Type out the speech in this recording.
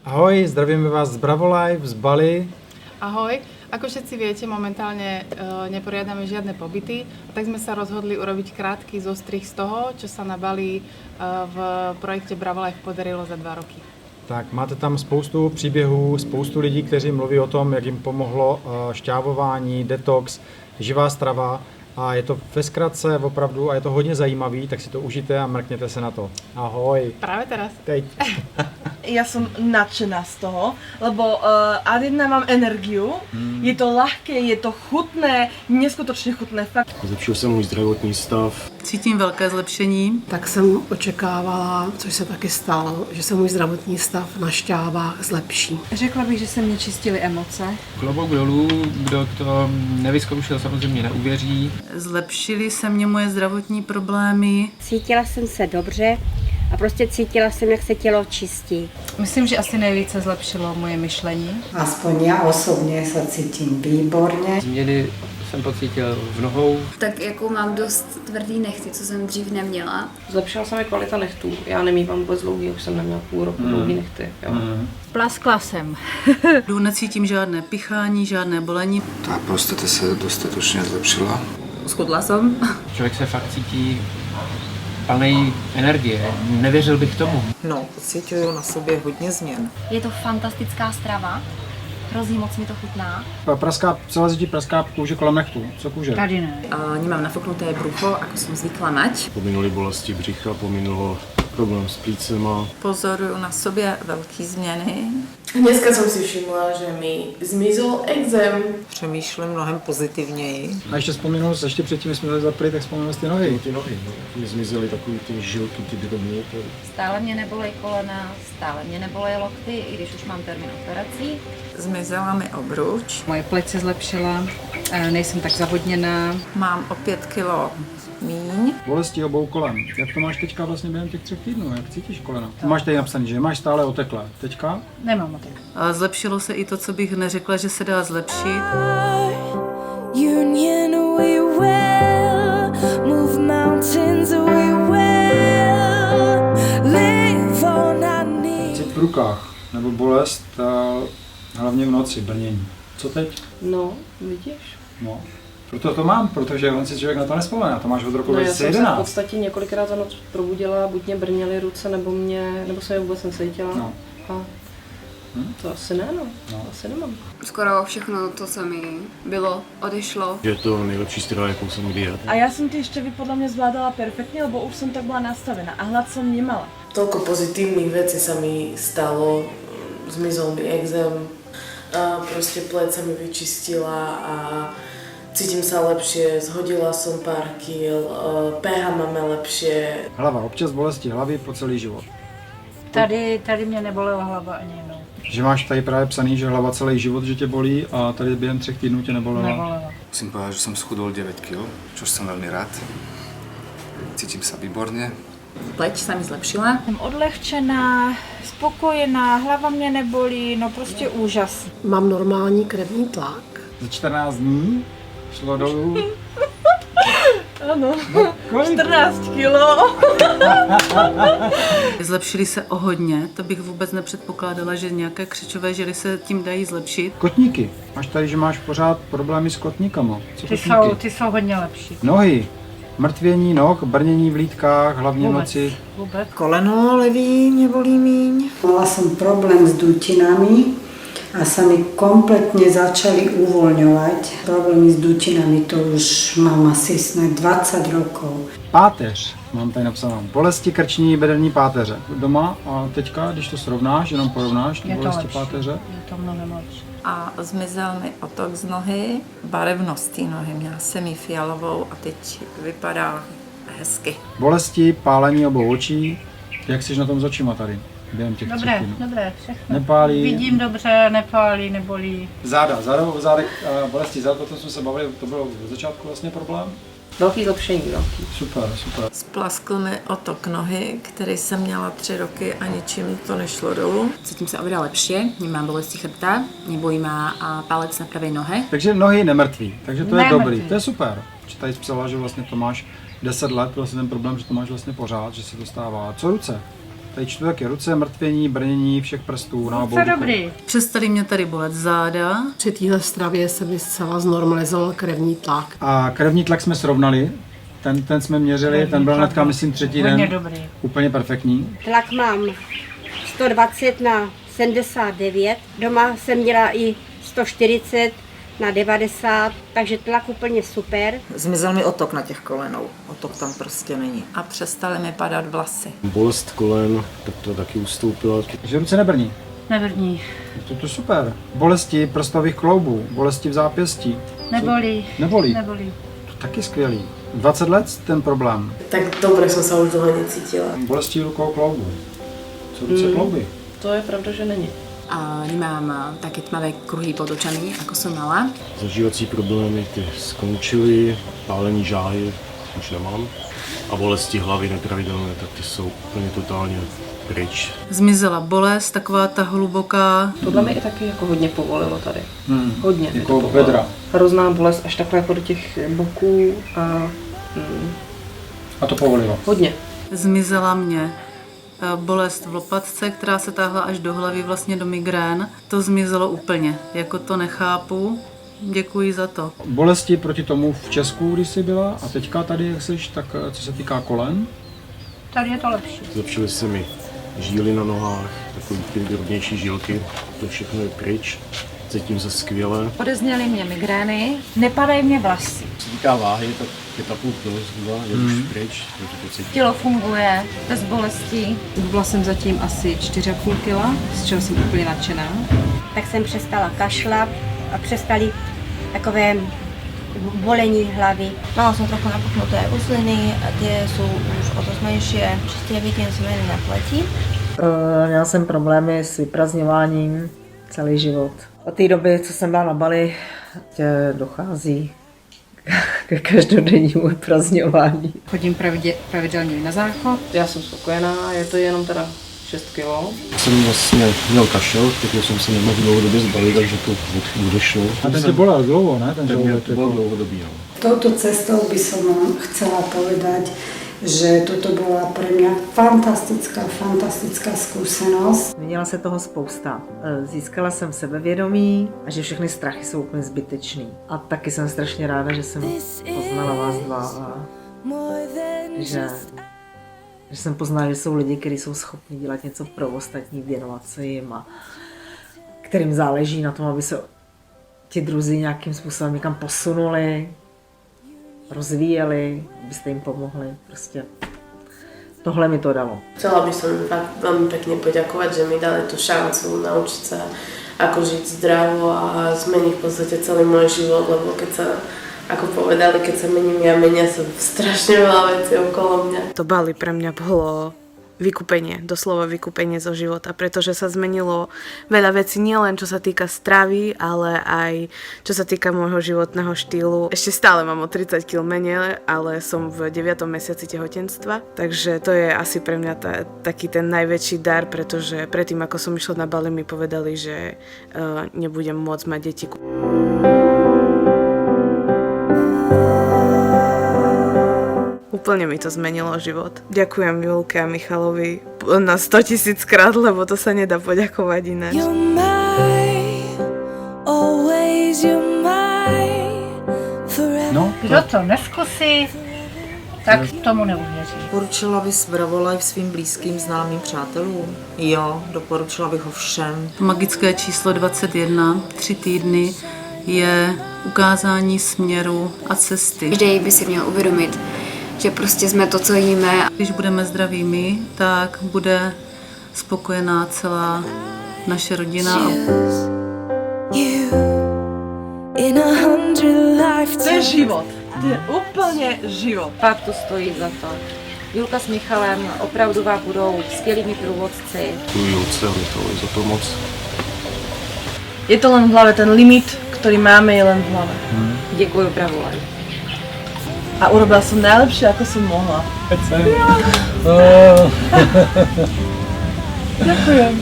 Ahoj, zdravíme vás z Bravolife, z Bali. Ahoj, ako všetci viete, momentálne neporiadame žiadne pobyty, tak sme sa rozhodli urobiť krátky zostrih z toho, čo sa na Bali v projekte Bravolife podarilo za 2 roky. Tak máte tam spoustu příběhů, spoustu lidí, kteří mluví o tom, jak jim pomohlo šťávování, detox, živá strava. A je to ve zkratce opravdu a je to hodně zajímavý, tak si to užijte a mrkněte se na to. Ahoj. Práve teraz. Teď. Ja som nadšená z toho, lebo ad jedna mám energiu, je to ľahké, je to chutné, neskutočne chutné, fakt. Zlepšil se můj zdravotní stav. Cítím velké zlepšení. Tak jsem očekávala, což se taky stalo, že se můj zdravotní stav na šťávách zlepší. Řekla bych, že se mě čistily emoce. Klobouk dolů, kdo to nevyzkoušel, samozřejmě neuvěří. Zlepšily se mě moje zdravotní problémy. Cítila jsem se dobře a prostě cítila jsem, jak se tělo čistí. Myslím, že asi nejvíce zlepšilo moje myšlení. Aspoň já osobně se cítím výborně. Změny jsem pocítil v nohou. Tak jako mám dost tvrdý nechty, co jsem dřív neměla. Zlepšila se mi kvalita nechtů. Já nemývám vůbec dlouhý, už jsem neměla půl roku dlouhý nechty. Jo. Plaskla jsem. Necítím žádné pichání, žádné bolení. Ta prostata se dostatečně zlepšila. Schudla jsem. Člověk se fakt cítí plný energie. Nevěřil bych tomu. No, pocituju na sobě hodně změn. Je to fantastická strava. Hrozně moc mi to chutná. Celé zdi praská kůže kolem nechtů. Co kůže? Tady ne. Nemám nafoknuté brucho, ako som zvykla mať. Pominuli bolesti břicha, pominulo problém s plícema. Pozoruju na sobě velké změny. Dneska jsem si všimla, že mi zmizl exém. Přemýšlím mnohem pozitivněji. A ještě vzpomínul, ještě předtím, jsme byli zapli, tak vzpomínul ty nohy. Ty nohy, mi zmizely takový ty žilky, ty drobné. Stále mě nebolej kolena, stále mě nebolej lokty, i když už mám termín operací. Zmizela mi obruč. Moje pleť se zlepšila, nejsem tak zavodněná. Mám o 5 kilo míň. Bolesti obou kolen. Jak to máš teďka vlastně během těch 3 týdnů? Jak cítíš kolena? Máš tady napsaný, že máš stále oteklé. Teďka? Nemám otek. A zlepšilo se i to, co bych neřekla, že se dá zlepšit. Cít v rukách nebo bolest, hlavně v noci, brnění. Co teď? No, vidíš? No. Proto to mám, protože on si člověk na to nespomene. To máš od roku No, já jsem se v 2011. podstatě několikrát za noc probudila, buď mě brněly ruce, nebo jsem je vůbec necítila. No. A to asi ne, no. Asi nemám. Skoro všechno to, co mi bylo, odešlo. Je to nejlepší strava, jakou jsem kdy jedl. A já jsem ty šťavy podľa mňa zvládala perfektně, lebo už som tak bola nastavená a hlad som nemala. Toľko pozitívnych vecí sa mi stalo, zmizol mi exém, proste pleť sa mi vyčistila a cítim sa lepšie, zhodila som pár kýl, pH máme lepšie. Hlava, občas bolesti hlavy po celý život. Tady mě nebolela hlava ani jednou. Že máš tady právě psaný, že hlava celý život, že tě bolí a tady během 3 týdnů tě nebolela. Nebolela. Musím povedať, že som schudol 9 kg, čož som veľmi rád. Cítim sa výborne. Pleť sa mi zlepšila. Jsem odlehčená, spokojená, hlava mě nebolí, no prostě úžas. Mám normální krevní tlak. Za 14 dní šlo dolů. Ano, 14 kilo. Zlepšily se o hodně, to bych vůbec nepředpokládala, že nějaké křečové žily se tím dají zlepšit. Kotníky. Máš tady, že máš pořád problémy s kotníkama. Co kotníky? Ty jsou hodně lepší. Nohy. Mrtvění noh, brnění v lítkách, hlavně v noci. Vůbec. Koleno levý mě bolí míň. Mala som problém s dutinami a sa mi kompletne začali uvoľňovať. Problémy s dutinami to už mám asi snad 20 rokov. Páteř. Mám tady napsanou. Bolesti krční, bederní páteře. Doma a teďka, když to srovnáš, jenom porovnáš ty bolesti páteře. Je to mnohem lepší. A zmizel mi otok z nohy, barevnost té nohy. Měla jsem ji fialovou a teď vypadá hezky. Bolesti, pálení obou očí. Jak jsi na tom s očima tady? Během těch 3 týdnů. Dobré, všechno. Nepálí. Vidím dobře, nepálí, nebolí. Záda, zádech, bolesti záda, to jsme se bavili, to bylo od začátku vlastně problém. Velký zlepšení, velký. Super, super. Splaskl mi otok nohy, který jsem měla 3 roky a ničím to nešlo dolů. Cítím sa oveľa lepšie, nemám bolesti chrbta, nebolí ma palec na pravej nohe. Takže nohy nemrtví, takže to je Nemrtví. dobrý, to je super. Že tady psala, že vlastně to máš 10 let, vlastně ten problém, že to máš vlastně pořád, že se to stává. Co ruce? Tady čtu taky ruce, mrtvění, brnění všech prstů na obou rukou. Přestali mě tady bolet záda. Při téhle stravě se mi zcela znormalizoval krevní tlak. A krevní tlak jsme srovnali. Ten jsme měřili, ten byl hnedka, myslím, třetí den. Dobrý. Úplně perfektní. Tlak mám 120 na 79, doma jsem měla i 140 na 90, takže tlak úplně super. Zmizel mi otok na těch kolenou, otok tam prostě není. A přestaly mi padat vlasy. Bolest kolen, tak to taky ustoupila. Že ruce nebrní. Nevrní. To super. Bolesti prstových kloubů, bolesti v zápěstí. Nebolí. Nebolí. Nebolí. To taky skvělý. 20 let ten problém. Tak dobre som sa už dlho necítila. Bolesti rukou kloubů. Co ruce klouby? To je pravda, že není. A nemám také tmavé kruhy pod očami, ako som mala. Zažívací problémy ty skončily, pálení žáhy už nemám. A bolesti hlavy nepravidelné, tak ty jsou úplně totálně pryč. Zmizela bolest, taková ta hluboká. Podle mě i taky jako hodně povolilo tady. Hodně. Jako bedra. Hrozná bolest až takhle jako do těch boků A to povolilo. hodně. Zmizela mě bolest v lopatce, která se táhla až do hlavy, vlastně do migrén. To zmizelo úplně, jako to nechápu. Děkuji za to. Bolesti proti tomu v Česku, když jsi byla, a teďka tady, jak jsi, tak co se týká kolen? Tady je to lepší. Zlepšily se mi žíly na nohách, takové ty drobnější žílky, to všechno je pryč. Cítím se skvěle. Odezněly mě migrény, nepadají mě vlasy. Co se týká váhy, tak 5,5 kg zhruba je už pryč. Tělo funguje bez bolesti. Hubla jsem zatím asi 4,5 kg, z čeho jsem úplně nadšená. Tak jsem přestala kašlat a přestali takové bolení hlavy. Mala som trochu napuknuté uzliny a tie sú už o dosť menšie. Čisté vidím zmeny na pleti. Měla jsem problémy s vyprazňováním celý život. Od té doby, co jsem byla na Bali, dochází ke každodennímu vyprazňování. Chodím pravidelně na záchod. Já jsem spokojená, je to jenom teda 6 kg. Jsem vlastně měl kašel, takže jsem se nemohl dlouhodobě zbavit, takže to odešlo. A ten tě bolel dlouho, ne? Ten žaludek, to bylo dlouhodobý, no. Touto cestou by som vám chcela povedať, že toto bola pre mňa fantastická skúsenosť. Změnila se toho spousta. Získala jsem sebevědomí a že všechny strachy jsou úplně zbytečný. A taky jsem strašně ráda, že jsem poznala vás dva a že jsem poznala, že jsou lidi, kteří jsou schopni dělat něco pro ostatní, věnovat se jim a kterým záleží na tom, aby se ti druzí nějakým způsobem někam posunuli, rozvíjeli, abyste jim pomohli. Prostě tohle mi to dalo. Chcela by som fakt veľmi pekne poďakovať, že mi dali tú šancu naučiť sa, ako žiť zdravo a zmeniť v podstate celý môj život, lebo keď sa, ako povedali, keď sa mením ja, menia sa strašne veľa vecí okolo mňa. To Bali pre mňa bolo vykúpenie, doslova vykúpenie zo života, pretože sa zmenilo veľa vecí, nielen čo sa týka stravy, ale aj čo sa týka môjho životného štýlu. Ešte stále mám o 30 kg menej, ale som v 9. mesiaci tehotenstva, takže to je asi pre mňa taký ten najväčší dar, pretože predtým, ako som išla na Bali, mi povedali, že nebudem môcť mať deti. Úplne mi to zmenilo život. Ďakujem Julke a Michalovi na 100 000 krát, lebo to sa nedá poďakovať ináč. No, Kdo to neskusí, tak tomu neuvěří. Doporučila bys Bravolife svým blízkým, známým přátelům? Jo, doporučila bych ho všem. Magické číslo 21, 3 týdny, je ukázání směru a cesty. Každý by si měl uvědomit, že prostě jsme to, co jíme. Když budeme zdraví my, tak bude spokojená celá naše rodina. To je život. To je úplně život. Fakt to stojí za to. Julka s Michalem opravdu vám budou skvělými průvodci. Děkuji Julce a Michalovi za pomoc. Je to len v hlave, ten limit, ktorý máme, je len v hlave. Děkuji Bravolife. A urobila som najlepšie, ako som mohla. Ďakujem.